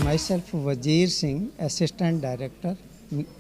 Myself Wazir Singh, Assistant Director,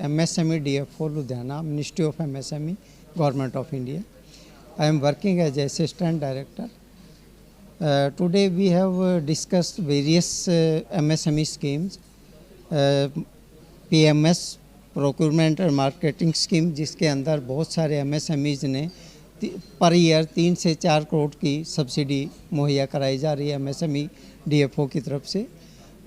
MSME DFO Ludhiana, Ministry of MSME, Government of India. I am working as Assistant Director. Today we have discussed various MSME schemes, PMS procurement और marketing scheme, जिसके अंदर बहुत सारे MSMEs ने per year 3 से 4 करोड़ की subsidy मुहैया कराई जा रही है MSME DFO की तरफ से।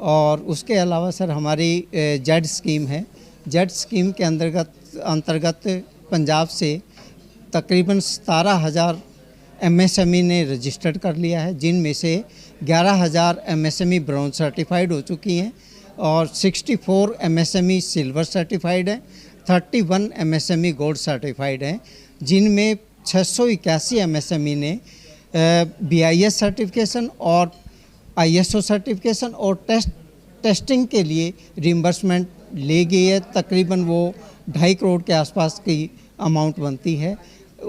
और उसके अलावा सर हमारी जेड स्कीम है। जेड स्कीम के अंतर्गत पंजाब से तकरीबन 17,000 MSME ने रजिस्टर्ड कर लिया है, जिनमें से 11,000 MSME ब्राउन सर्टिफाइड हो चुकी हैं और 64 MSME सिल्वर सर्टिफाइड हैं, 31 MSME गोल्ड सर्टिफाइड हैं, जिनमें 681 MSME ने BIS सर्टिफिकेशन और ISO सर्टिफिकेशन और टेस्टिंग के लिए रिम्बर्समेंट ले गई है। तकरीबन वो 2.5 करोड़ के आसपास की अमाउंट बनती है।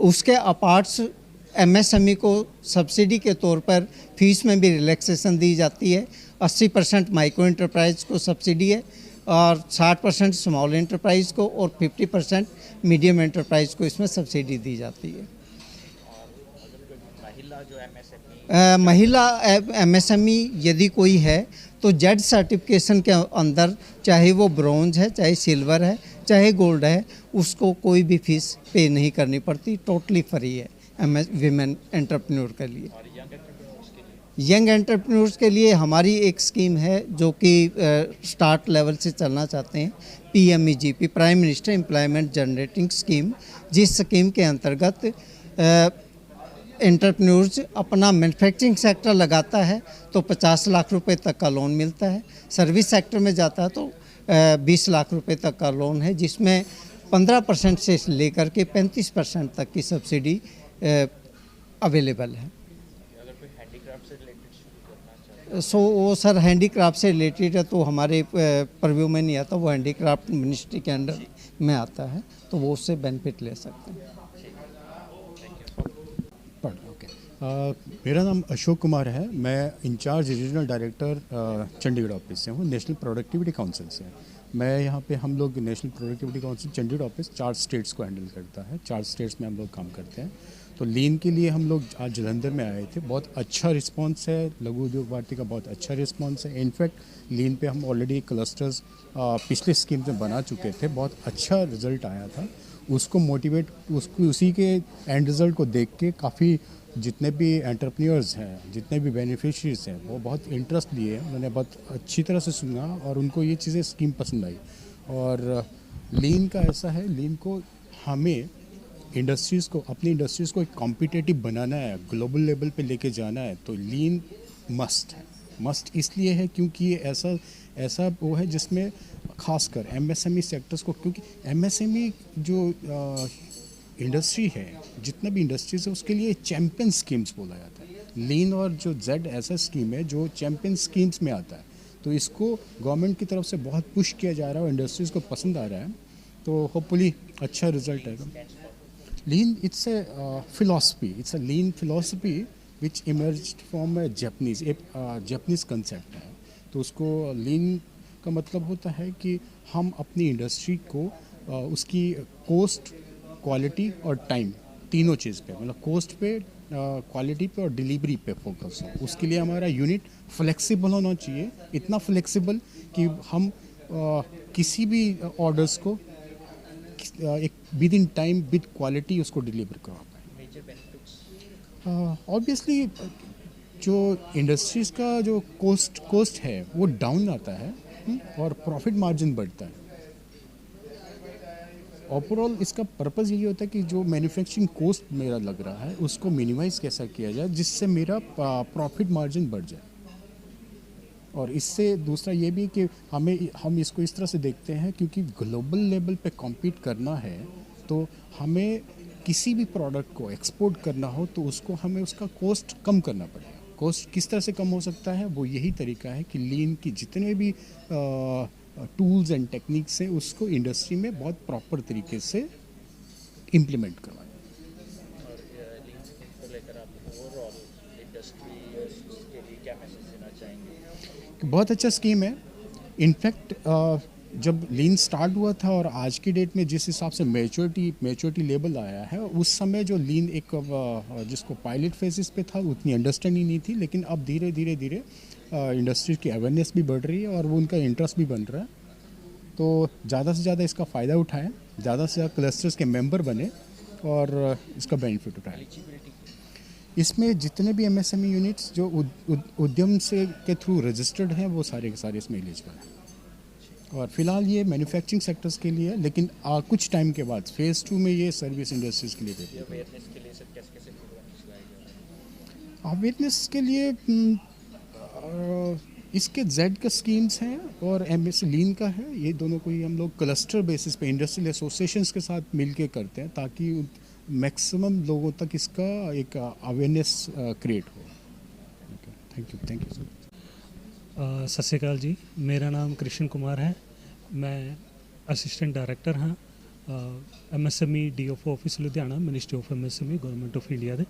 उसके अपार्ट्स MSME को सब्सिडी के तौर पर फीस में भी रिलैक्सेशन दी जाती है। 80% माइक्रो एंटरप्राइज को सब्सिडी है और 60% स्मॉल एंटरप्राइज को और 50% मीडियम एंटरप्राइज को इसमें सब्सिडी दी जाती है। महिला MSME यदि कोई है तो जेड सर्टिफिकेशन के अंदर, चाहे वो ब्रॉन्ज है, चाहे सिल्वर है, चाहे गोल्ड है, उसको कोई भी फीस पे नहीं करनी पड़ती, टोटली फ्री है विमेन एंटरप्रेन्योर के लिए। यंग एंटरप्रेन्योर्स के लिए हमारी एक स्कीम है जो कि स्टार्ट लेवल से चलना चाहते हैं, PMEGP, prime minister employment generating scheme. जिस स्कीम के अंतर्गत एंटरप्रेन्योर्स अपना मैन्युफैक्चरिंग सेक्टर लगाता है तो 50 लाख रुपए तक का लोन मिलता है। सर्विस सेक्टर में जाता है तो 20 लाख रुपए तक का लोन है, जिसमें 15% से लेकर के 35% तक की सब्सिडी अवेलेबल है। वो सर हैंडीक्राफ्ट से रिलेटेड है तो हमारे परव्यू में नहीं आता, वो हैंडीक्राफ्ट मिनिस्ट्री के अंडर में आता है, तो वो उससे बेनिफिट ले सकते हैं। मेरा नाम अशोक कुमार है। मैं in charge regional director Chandigarh office से हूँ, नेशनल प्रोडक्टिविटी काउंसिल से। मैं यहाँ पे, हम लोग national productivity council Chandigarh office 4 states को हैंडल करता है। 4 स्टेट्स में हम लोग काम करते हैं। तो लीन के लिए हम लोग आज जलंधर में आए थे। बहुत अच्छा रिस्पांस है, लघु उद्योग भारती का बहुत अच्छा रिस्पांस है। इनफैक्ट लीन पे हम ऑलरेडी क्लस्टर्स पिछले स्कीम में बना चुके थे, बहुत अच्छा रिजल्ट आया था। उसको मोटिवेट, उसी के एंड रिजल्ट को देख के काफ़ी जितने भी एंटरप्रेन्योर्स हैं, जितने भी बेनिफिशरीज हैं, वो बहुत इंटरेस्ट लिए। उन्होंने बहुत अच्छी तरह से सुना और उनको ये चीज़ें स्कीम पसंद आई। और लीन का ऐसा है, लीन को हमें इंडस्ट्रीज़ को, अपनी इंडस्ट्रीज़ को एक कॉम्पिटिटिव बनाना है, ग्लोबल लेवल पे लेके जाना है, तो लीन मस्ट है। मस्ट इसलिए है क्योंकि ये ऐसा वो है जिसमें खासकर MSME सेक्टर्स को, क्योंकि MSME जो इंडस्ट्री है, जितना भी इंडस्ट्रीज है, उसके लिए चैम्पियन स्कीम्स बोला जाता है। लीन और जो जेड ऐसा स्कीम है जो चैम्पियन स्कीम्स में आता है, तो इसको गवर्नमेंट की तरफ से बहुत पुश किया जा रहा है और इंडस्ट्रीज को पसंद आ रहा है, तो होपफुली अच्छा रिजल्ट आएगा। Lean it's a philosophy, it's a lean philosophy which emerged from a Japanese, एक जापानीज कंसेप्ट है। तो उसको लीन का मतलब होता है कि हम अपनी इंडस्ट्री को उसकी कोस्ट, क्वालिटी और टाइम, तीनों चीज़ पे, मतलब कोस्ट पे, क्वालिटी पे और डिलीवरी पे फोकस हो। उसके लिए हमारा यूनिट फ्लेक्सिबल होना चाहिए, इतना फ्लेक्सिबल कि हम किसी भी ऑर्डर्स को एक with in time, with quality उसको डिलीवर करवा पाए। ऑब्वियसली जो इंडस्ट्रीज़ का जो कोस्ट है वो डाउन आता है और प्रॉफिट मार्जिन बढ़ता है। ओवरऑल इसका पर्पस यही होता है कि जो मैन्युफैक्चरिंग कॉस्ट मेरा लग रहा है उसको मिनिमाइज़ कैसा किया जाए जिससे मेरा प्रॉफिट मार्जिन बढ़ जाए। और इससे दूसरा ये भी कि हम इसको इस तरह से देखते हैं, क्योंकि ग्लोबल लेवल पे कॉम्पीट करना है तो हमें किसी भी प्रोडक्ट को एक्सपोर्ट करना हो तो उसको हमें उसका कॉस्ट कम करना पड़ेगा। कॉस्ट किस तरह से कम हो सकता है, वो यही तरीका है कि लीन की जितने भी टूल्स एंड टेक्निक्स हैं उसको इंडस्ट्री में बहुत प्रॉपर तरीके से इम्प्लीमेंट करवाएं। बहुत अच्छा स्कीम है। इनफैक्ट जब लीन स्टार्ट हुआ था और आज की डेट में जिस हिसाब से मैच्योरिटी लेवल आया है, उस समय जो लीन एक जिसको पायलट फेजेस पे था उतनी अंडरस्टैंडिंग नहीं थी, लेकिन अब धीरे धीरे धीरे इंडस्ट्री की अवेयरनेस भी बढ़ रही है और वो उनका इंटरेस्ट भी बन रहा है। तो ज़्यादा से ज़्यादा इसका फ़ायदा उठाएं, ज़्यादा से ज़्यादा क्लस्टर्स के मेंबर बने और इसका बेनिफिट उठाएं। इसमें जितने भी एमएसएमई यूनिट्स जो उद्यम से के थ्रू रजिस्टर्ड हैं वो सारे के सारे इसमें एलिजिबल हैं। और फिलहाल ये मैन्युफैक्चरिंग सेक्टर्स के लिए है, लेकिन कुछ टाइम के बाद फेज़ 2 में ये सर्विस इंडस्ट्रीज़ के लिए देते हैं। अवेयरनेस के लिए इसके जेड का स्कीम्स हैं और एमएस लीन का है, ये दोनों को ही हम लोग क्लस्टर बेसिस पे इंडस्ट्रियल एसोसिएशंस के साथ मिलके करते हैं ताकि मैक्सिमम लोगों तक इसका एक अवेयरनेस क्रिएट हो। Thank you sir. सत श्री अकाल जी, मेरा नाम कृष्ण कुमार है। मैं असिस्टेंट डायरैक्टर हाँ MSME DFO office Ludhiana, ministry of MSME, government of India ਦੇ।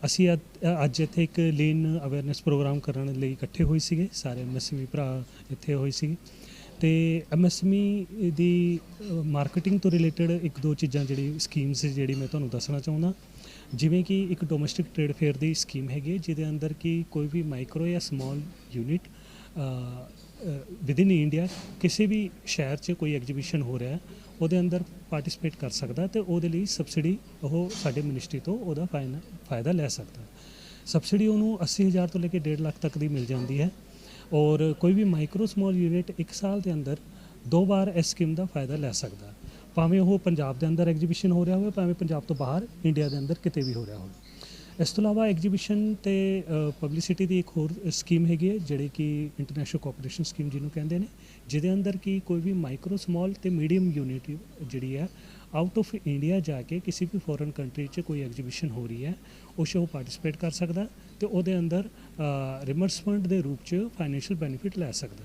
ਅਸੀਂ ਅੱਜ ਇੱਥੇ ਇੱਕ ਲੀਨ ਅਵੇਅਰਨੈਸ ਪ੍ਰੋਗਰਾਮ ਕਰਨ ਲਈ ਇਕੱਠੇ ਹੋਏ ਸੀਗੇ, ਸਾਰੇ ਐਮਐਸਐਮਈ ਭਰਾ ਇੱਥੇ ਹੋਏ ਸੀਗੇ। ਅਤੇ ਐਮਐਸਐਮਈ ਦੀ ਮਾਰਕੀਟਿੰਗ ਤੋਂ ਰਿਲੇਟਡ ਇੱਕ ਦੋ ਚੀਜ਼ਾਂ ਜਿਹੜੀ ਸਕੀਮਸ ਜਿਹੜੀ ਮੈਂ ਤੁਹਾਨੂੰ ਦੱਸਣਾ ਚਾਹੁੰਦਾ। ਜਿਵੇਂ ਕਿ ਇੱਕ ਡੋਮੈਸਟਿਕ ਟ੍ਰੇਡ ਫੇਅਰ ਦੀ ਸਕੀਮ ਹੈਗੀ ਹੈ, ਜਿਹਦੇ ਅੰਦਰ ਕਿ ਕੋਈ ਵੀ ਮਾਈਕਰੋ ਜਾਂ ਸਮਾਲ ਯੂਨਿਟ ਵਿਦਿਨ ਇੰਡੀਆ ਕਿਸੇ ਵੀ ਸ਼ਹਿਰ 'ਚ ਕੋਈ ਐਗਜੀਬਿਸ਼ਨ ਹੋ ਰਿਹਾ ਉਹਦੇ ਅੰਦਰ ਪਾਰਟਿਸਿਪੇਟ ਕਰ ਸਕਦਾ ਅਤੇ ਉਹਦੇ ਲਈ ਸਬਸਿਡੀ ਉਹ ਸਾਡੇ ਮਿਨਿਸਟਰੀ ਤੋਂ ਉਹਦਾ ਫਾਇਦਾ ਲੈ ਸਕਦਾ। ਸਬਸਿਡੀ ਉਹਨੂੰ 80,000 ਤੋਂ ਲੈ ਕੇ 1.5 ਲੱਖ ਤੱਕ ਦੀ ਮਿਲ ਜਾਂਦੀ ਹੈ। ਔਰ ਕੋਈ ਵੀ ਮਾਈਕਰੋ ਸਮਾਲ ਯੂਨਿਟ 1 ਸਾਲ ਦੇ ਅੰਦਰ 2 ਵਾਰ ਇਸ ਸਕੀਮ ਦਾ ਫਾਇਦਾ ਲੈ ਸਕਦਾ, ਭਾਵੇਂ ਉਹ ਪੰਜਾਬ ਦੇ ਅੰਦਰ ਐਗਜੀਬਿਸ਼ਨ ਹੋ ਰਿਹਾ ਹੋਵੇ, ਭਾਵੇਂ ਪੰਜਾਬ ਤੋਂ ਬਾਹਰ ਇੰਡੀਆ ਦੇ ਅੰਦਰ ਕਿਤੇ ਵੀ ਹੋ ਰਿਹਾ ਹੋਵੇ। ਇਸ ਤੋਂ ਇਲਾਵਾ ਐਗਜੀਬਿਸ਼ਨ ਅਤੇ ਪਬਲਿਸਿਟੀ ਦੀ ਇੱਕ ਹੋਰ ਸਕੀਮ ਹੈਗੀ ਹੈ ਜਿਹੜੀ ਕਿ ਇੰਟਰਨੈਸ਼ਨਲ ਕੋਆਪਰੇਸ਼ਨ ਸਕੀਮ ਜਿਹਨੂੰ ਕਹਿੰਦੇ ਨੇ, ਜਿਹਦੇ ਅੰਦਰ ਕਿ ਕੋਈ ਵੀ ਮਾਈਕਰੋ ਸਮਾਲ ਅਤੇ ਮੀਡੀਅਮ ਯੂਨਿਟ ਜਿਹੜੀ ਹੈ ਆਊਟ ਆਫ ਇੰਡੀਆ ਜਾ ਕੇ ਕਿਸੇ ਵੀ ਫੋਰਨ ਕੰਟਰੀ 'ਚ ਕੋਈ ਐਗਜੀਬਿਸ਼ਨ ਹੋ ਰਹੀ ਹੈ ਉਸ 'ਚ ਉਹ ਪਾਰਟਿਸਿਪੇਟ ਕਰ ਸਕਦਾ ਅਤੇ ਉਹਦੇ ਅੰਦਰ ਰਿਮਬਰਸਮੈਂਟ ਦੇ ਰੂਪ 'ਚ ਫਾਈਨੈਂਸ਼ੀਅਲ ਬੈਨੀਫਿਟ ਲੈ ਸਕਦਾ।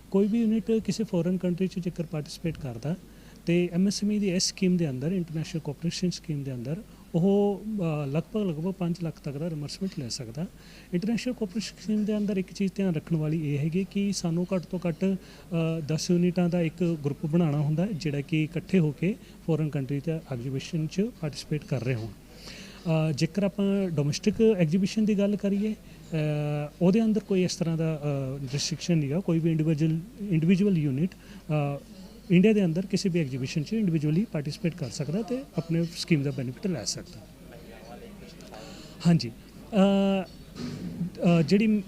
ਕੋਈ ਵੀ ਯੂਨਿਟ ਕਿਸੇ ਫੋਰਨ ਕੰਟਰੀ 'ਚ ਜੇਕਰ ਪਾਰਟਿਸਿਪੇਟ ਕਰਦਾ ਅਤੇ ਐਮਐਸਐਮਈ ਦੀ ਇਸ ਸਕੀਮ ਦੇ ਅੰਦਰ, ਇੰਟਰਨੈਸ਼ਨਲ ਕੋਆਪਰੇਸ਼ਨ ਸਕੀਮ ਦੇ ਅੰਦਰ, ਉਹ ਲਗਭਗ 5 ਲੱਖ ਤੱਕ ਦਾ ਰਿਮਬਰਸਮੈਂਟ ਲੈ ਸਕਦਾ। ਇੰਟਰਨੈਸ਼ਨਲ ਕੋਆਪਰੇਸ਼ਨ ਸਕੀਮ ਦੇ ਅੰਦਰ ਇੱਕ ਚੀਜ਼ ਧਿਆਨ ਰੱਖਣ ਵਾਲੀ ਇਹ ਹੈਗੀ ਕਿ ਸਾਨੂੰ ਘੱਟ ਤੋਂ ਘੱਟ 10 ਯੂਨਿਟਾਂ ਦਾ ਇੱਕ ਗਰੁੱਪ ਬਣਾਉਣਾ ਹੁੰਦਾ ਜਿਹੜਾ ਕਿ ਇਕੱਠੇ ਹੋ ਕੇ ਫੋਰਨ ਕੰਟਰੀ 'ਤੇ ਐਗਜੀਬਿਸ਼ਨ 'ਚ ਪਾਰਟਿਸਿਪੇਟ ਕਰ ਰਹੇ ਹੋਣ। ਜੇਕਰ ਆਪਾਂ ਡੋਮੈਸਟਿਕ ਐਗਜੀਬਿਸ਼ਨ ਦੀ ਗੱਲ ਕਰੀਏ ਉਹਦੇ ਅੰਦਰ ਕੋਈ ਇਸ ਤਰ੍ਹਾਂ ਦਾ ਰਿਸਟ੍ਰਿਕਸ਼ਨ ਨਹੀਂ ਗਾ। ਕੋਈ ਵੀ ਇੰਡੀਵਿਜੂਅਲ ਯੂਨਿਟ ਇੰਡੀਆ ਦੇ ਅੰਦਰ ਕਿਸੇ ਵੀ ਐਗਜੀਬਿਸ਼ਨ 'ਚ ਇੰਡੀਵਿਜੂਅਲੀ ਪਾਰਟਿਸਿਪੇਟ ਕਰ ਸਕਦਾ ਅਤੇ ਆਪਣੇ ਸਕੀਮ ਦਾ ਬੈਨੀਫਿਟ ਲੈ ਸਕਦਾ। ਹਾਂਜੀ, ਜਿਹੜੀ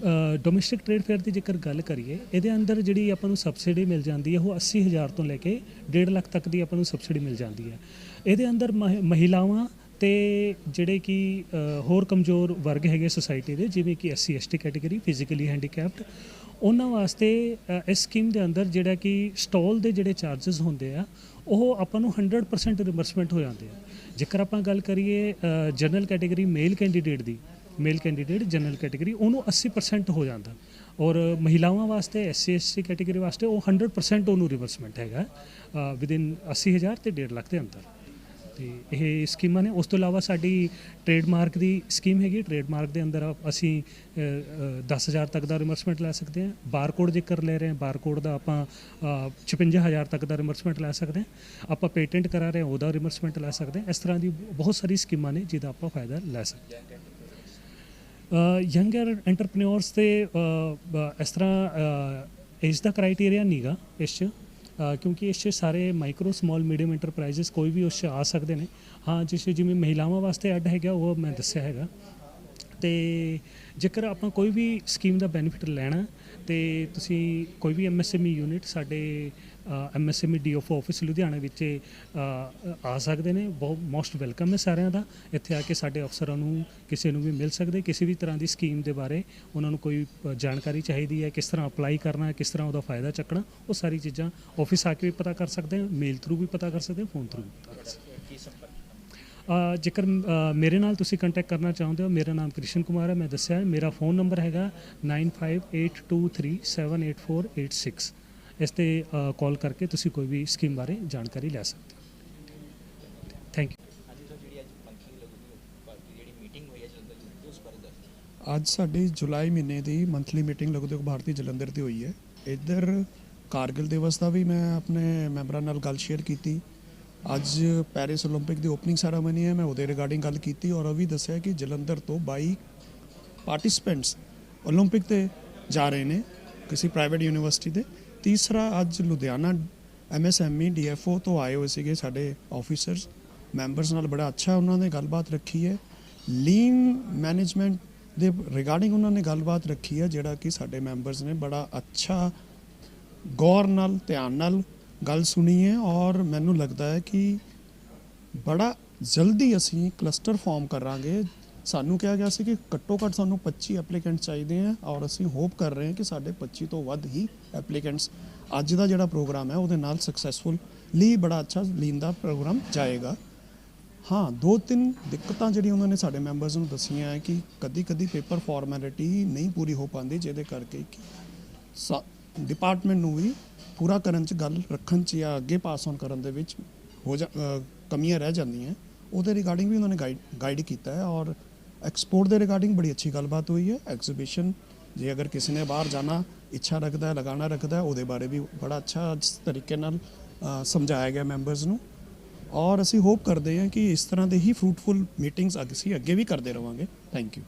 ਡੋਮੈਸਟਿਕ ਟ੍ਰੇਡ ਫੇਅਰ ਦੀ ਜੇਕਰ ਗੱਲ ਕਰੀਏ ਇਹਦੇ ਅੰਦਰ ਜਿਹੜੀ ਆਪਾਂ ਨੂੰ ਸਬਸਿਡੀ ਮਿਲ ਜਾਂਦੀ ਹੈ ਉਹ 80,000 ਤੋਂ ਲੈ ਕੇ 1.5 ਲੱਖ ਤੱਕ ਦੀ ਆਪਾਂ ਨੂੰ ਸਬਸਿਡੀ ਮਿਲ ਜਾਂਦੀ ਹੈ। ਇਹਦੇ ਅੰਦਰ ਮਹਿਲਾਵਾਂ ਅਤੇ ਜਿਹੜੇ ਕਿ ਹੋਰ ਕਮਜ਼ੋਰ ਵਰਗ ਹੈਗੇ ਸੋਸਾਇਟੀ ਦੇ, ਜਿਵੇਂ ਕਿ SC ST category, physically handicapped, ਉਹਨਾਂ ਵਾਸਤੇ ਇਸ ਸਕੀਮ ਦੇ ਅੰਦਰ ਜਿਹੜਾ ਕਿ ਸਟਾਲ ਦੇ ਜਿਹੜੇ ਚਾਰਜਸ ਹੁੰਦੇ ਆ ਉਹ ਆਪਾਂ ਨੂੰ 100% ਰਿਮਬਰਸਮੈਂਟ ਹੋ ਜਾਂਦੇ ਆ। ਜੇਕਰ ਆਪਾਂ ਗੱਲ ਕਰੀਏ ਜਨਰਲ ਕੈਟੇਗਰੀ ਮੇਲ ਕੈਂਡੀਡੇਟ ਜਨਰਲ ਕੈਟੇਗਰੀ, ਉਹਨੂੰ 80% ਹੋ ਜਾਂਦਾ। ਔਰ ਮਹਿਲਾਵਾਂ ਵਾਸਤੇ SC ST ਕੈਟੇਗਰੀ ਵਾਸਤੇ ਉਹ 100% ਉਹਨੂੰ ਰਿਮਬਰਸਮੈਂਟ ਹੈਗਾ ਵਿਦਿਨ 80,000 ਅਤੇ 1.5 ਲੱਖ ਦੇ ਅੰਦਰ। ਅਤੇ ਇਹ ਸਕੀਮਾਂ ਨੇ। ਉਸ ਤੋਂ ਇਲਾਵਾ ਸਾਡੀ ਟ੍ਰੇਡਮਾਰਕ ਦੀ ਸਕੀਮ ਹੈਗੀ। ਟ੍ਰੇਡਮਾਰਕ ਦੇ ਅੰਦਰ ਅਸੀਂ 10,000 ਤੱਕ ਦਾ ਰਿਮਬਰਸਮੈਂਟ ਲੈ ਸਕਦੇ ਹਾਂ। ਬਾਰਕੋਡ ਜੇਕਰ ਲੈ ਰਹੇ ਹਾਂ, ਬਾਰਕੋਡ ਦਾ ਆਪਾਂ 56,000 ਤੱਕ ਦਾ ਰਿਮਬਰਸਮੈਂਟ ਲੈ ਸਕਦੇ ਹਾਂ। ਆਪਾਂ ਪੇਟੈਂਟ ਕਰਾ ਰਹੇ ਹਾਂ, ਉਹਦਾ ਰਿਮਬਰਸਮੈਂਟ ਲੈ ਸਕਦੇ ਹਾਂ। ਇਸ ਤਰ੍ਹਾਂ ਦੀ ਬਹੁਤ ਸਾਰੀ ਸਕੀਮਾਂ ਨੇ ਜਿਹਦਾ ਆਪਾਂ ਫਾਇਦਾ ਲੈ ਸਕਦੇ ਹਾਂ। ਯੰਗ ਐਂਟਰਪ੍ਰੇਨਿਓਰਸ 'ਤੇ ਇਸ ਤਰ੍ਹਾਂ ਏਜ ਦਾ ਕ੍ਰਾਈਟੇਰੀਆ ਨਹੀਂ ਗਾ ਇਸ 'ਚ, ਕਿਉਂਕਿ ਇਸ 'ਚ ਸਾਰੇ ਮਾਈਕਰੋ ਸਮਾਲ ਮੀਡੀਅਮ ਐਂਟਰਪ੍ਰਾਈਜ਼ਸ ਕੋਈ ਵੀ ਉਸ 'ਚ ਆ ਸਕਦੇ ਨੇ। ਹਾਂ, ਜਿਵੇਂ ਮਹਿਲਾਵਾਂ ਵਾਸਤੇ ਅੱਡ ਹੈਗਾ ਉਹ ਮੈਂ ਦੱਸਿਆ ਹੈਗਾ। ਅਤੇ ਜੇਕਰ ਆਪਾਂ ਕੋਈ ਵੀ ਸਕੀਮ ਦਾ ਬੈਨੀਫਿਟ ਲੈਣਾ ਅਤੇ ਤੁਸੀਂ ਕੋਈ ਵੀ MSME ਯੂਨਿਟ ਸਾਡੇ MSME DFO ਆਫਿਸ ਲੁਧਿਆਣਾ ਵਿੱਚ ਆ ਸਕਦੇ ਨੇ। ਬਹੁਤ ਮੋਸਟ ਵੈਲਕਮ ਹੈ ਸਾਰਿਆਂ ਦਾ। ਇੱਥੇ ਆ ਕੇ ਸਾਡੇ ਅਫਸਰਾਂ ਨੂੰ ਕਿਸੇ ਨੂੰ ਵੀ ਮਿਲ ਸਕਦੇ, ਕਿਸੇ ਵੀ ਤਰ੍ਹਾਂ ਦੀ ਸਕੀਮ ਦੇ ਬਾਰੇ ਉਹਨਾਂ ਨੂੰ ਕੋਈ ਜਾਣਕਾਰੀ ਚਾਹੀਦੀ ਹੈ, ਕਿਸ ਤਰ੍ਹਾਂ ਅਪਲਾਈ ਕਰਨਾ, ਕਿਸ ਤਰ੍ਹਾਂ ਉਹਦਾ ਫਾਇਦਾ ਚੱਕਣਾ, ਉਹ ਸਾਰੀ ਚੀਜ਼ਾਂ ਆਫਿਸ ਆ ਕੇ ਵੀ ਪਤਾ ਕਰ ਸਕਦੇ ਹਾਂ, ਮੇਲ ਥਰੂ ਵੀ ਪਤਾ ਕਰ ਸਕਦੇ ਹਾਂ, ਫੋਨ ਥਰੂ ਵੀ ਪਤਾ ਕਰ ਸਕਦੇ ਹਾਂ। ਜੇਕਰ ਮੇਰੇ ਨਾਲ ਤੁਸੀਂ ਕੰਟੈਕਟ ਕਰਨਾ ਚਾਹੁੰਦੇ ਹੋ, ਮੇਰਾ ਨਾਮ ਕ੍ਰਿਸ਼ਨ ਕੁਮਾਰ ਹੈ, ਮੈਂ ਦੱਸਿਆ। ਮੇਰਾ ਫੋਨ ਨੰਬਰ ਹੈਗਾ 9582378486। ਇਸ 'ਤੇ ਕਾਲ ਕਰਕੇ ਤੁਸੀਂ ਕੋਈ ਵੀ ਸਕੀਮ ਬਾਰੇ ਜਾਣਕਾਰੀ ਲੈ ਸਕਦੇ ਹੋ। Thank you. ਅੱਜ ਸਾਡੀ ਜੁਲਾਈ ਮਹੀਨੇ ਦੀ ਮੰਥਲੀ ਮੀਟਿੰਗ ਲਘੂ ਉਦਯੋਗ ਭਾਰਤੀ ਜਲੰਧਰ 'ਤੇ ਹੋਈ ਹੈ। ਇੱਧਰ ਕਾਰਗਿਲ ਦਿਵਸ ਦਾ ਵੀ ਮੈਂ ਆਪਣੇ ਮੈਂਬਰਾਂ ਨਾਲ ਗੱਲ ਸ਼ੇਅਰ ਕੀਤੀ। ਅੱਜ ਪੈਰਿਸ ਓਲੰਪਿਕ ਦੀ ਓਪਨਿੰਗ ਸੈਰਾਮਨੀ ਹੈ, ਮੈਂ ਉਹਦੇ ਰਿਗਾਰਡਿੰਗ ਗੱਲ ਕੀਤੀ ਔਰ ਉਹ ਵੀ ਦੱਸਿਆ ਕਿ ਜਲੰਧਰ ਤੋਂ 22 ਪਾਰਟਿਸਪੈਂਟਸ ਓਲੰਪਿਕ ਤੇ ਜਾ ਰਹੇ ਨੇ ਕਿਸੇ ਪ੍ਰਾਈਵੇਟ ਯੂਨੀਵਰਸਿਟੀ ਦੇ। ਤੀਸਰਾ ਅੱਜ ਲੁਧਿਆਣਾ MSME DFO ਤੋਂ ਆਏ ਹੋਏ ਸੀਗੇ ਸਾਡੇ ਆਫੀਸਰਸ, ਮੈਂਬਰਸ ਨਾਲ ਬੜਾ ਅੱਛਾ ਉਹਨਾਂ ਨੇ ਗੱਲਬਾਤ ਰੱਖੀ ਹੈ। ਲੀਨ ਮੈਨੇਜਮੈਂਟ ਦੇ ਰਿਗਾਰਡਿੰਗ ਉਹਨਾਂ ਨੇ ਗੱਲਬਾਤ ਰੱਖੀ ਹੈ, ਜਿਹੜਾ ਕਿ ਸਾਡੇ ਮੈਂਬਰਸ ਨੇ ਬੜਾ ਅੱਛਾ ਗੌਰ ਨਾਲ ਧਿਆਨ ਨਾਲ ਗੱਲ ਸੁਣੀ ਹੈ ਔਰ ਮੈਨੂੰ ਲੱਗਦਾ ਹੈ ਕਿ ਬੜਾ ਜਲਦੀ ਅਸੀਂ ਕਲਸਟਰ ਫਾਰਮ ਕਰਾਂਗੇ। ਸਾਨੂੰ ਕਿਹਾ ਗਿਆ ਸੀ ਕਿ ਘੱਟੋ ਘੱਟ ਸਾਨੂੰ 25 ਐਪਲੀਕੈਂਟਸ ਚਾਹੀਦੇ ਆ ਔਰ ਅਸੀਂ ਹੋਪ ਕਰ ਰਹੇ ਹਾਂ ਕਿ ਸਾਡੇ 25 ਤੋਂ ਵੱਧ ਹੀ ਐਪਲੀਕੈਂਟਸ ਅੱਜ ਦਾ ਜਿਹੜਾ ਪ੍ਰੋਗਰਾਮ ਹੈ ਉਹਦੇ ਨਾਲ ਸਕਸੈਸਫੁਲੀ ਬੜਾ ਅੱਛਾ ਲੀਨ ਦਾ ਪ੍ਰੋਗਰਾਮ ਜਾਏਗਾ। ਹਾਂ, 2-3 ਦਿੱਕਤਾਂ ਜਿਹੜੀਆਂ ਉਹਨਾਂ ਨੇ ਸਾਡੇ ਮੈਂਬਰਸ ਨੂੰ ਦੱਸੀਆਂ ਹੈ ਕਿ ਕਦੀ ਪੇਪਰ ਫਾਰਮੈਲਿਟੀ ਨਹੀਂ ਪੂਰੀ ਹੋ ਪਾਉਂਦੀ, ਜਿਹਦੇ ਕਰਕੇ ਕਿ ਡਿਪਾਰਟਮੈਂਟ ਨੂੰ ਵੀ ਪੂਰਾ ਕਰਨ 'ਚ ਗੱਲ ਰੱਖਣ 'ਚ ਜਾਂ ਅੱਗੇ ਪਾਸ ਔਨ ਕਰਨ ਦੇ ਵਿੱਚ ਕਮੀਆਂ ਰਹਿ ਜਾਂਦੀਆਂ। ਉਹਦੇ ਰਿਗਾਰਡਿੰਗ ਵੀ ਉਹਨਾਂ ਨੇ ਗਾਈਡ ਕੀਤਾ ਹੈ ਔਰ ਐਕਸਪੋਰਟ ਦੇ ਰਿਗਾਰਡਿੰਗ ਬੜੀ ਅੱਛੀ ਗੱਲਬਾਤ ਹੋਈ ਹੈ। ਐਗਜ਼ੀਬਿਸ਼ਨ ਜੇ ਅਗਰ ਕਿਸੇ ਨੇ ਬਾਹਰ ਜਾਣਾ ਇੱਛਾ ਰੱਖਦਾ ਹੈ, ਲਗਾਉਣਾ ਰੱਖਦਾ ਹੈ, ਉਹਦੇ ਬਾਰੇ ਵੀ ਬੜਾ ਅੱਛਾ ਤਰੀਕੇ ਨਾਲ ਸਮਝਾਇਆ ਗਿਆ ਮੈਂਬਰਸ ਨੂੰ ਔਰ ਅਸੀਂ ਹੋਪ ਕਰਦੇ ਹਾਂ ਕਿ ਇਸ ਤਰ੍ਹਾਂ ਦੇ ਹੀ ਫਰੂਟਫੁਲ ਮੀਟਿੰਗਸ ਅਸੀਂ ਅੱਗੇ ਵੀ ਕਰਦੇ ਰਹਾਂਗੇ। Thank you.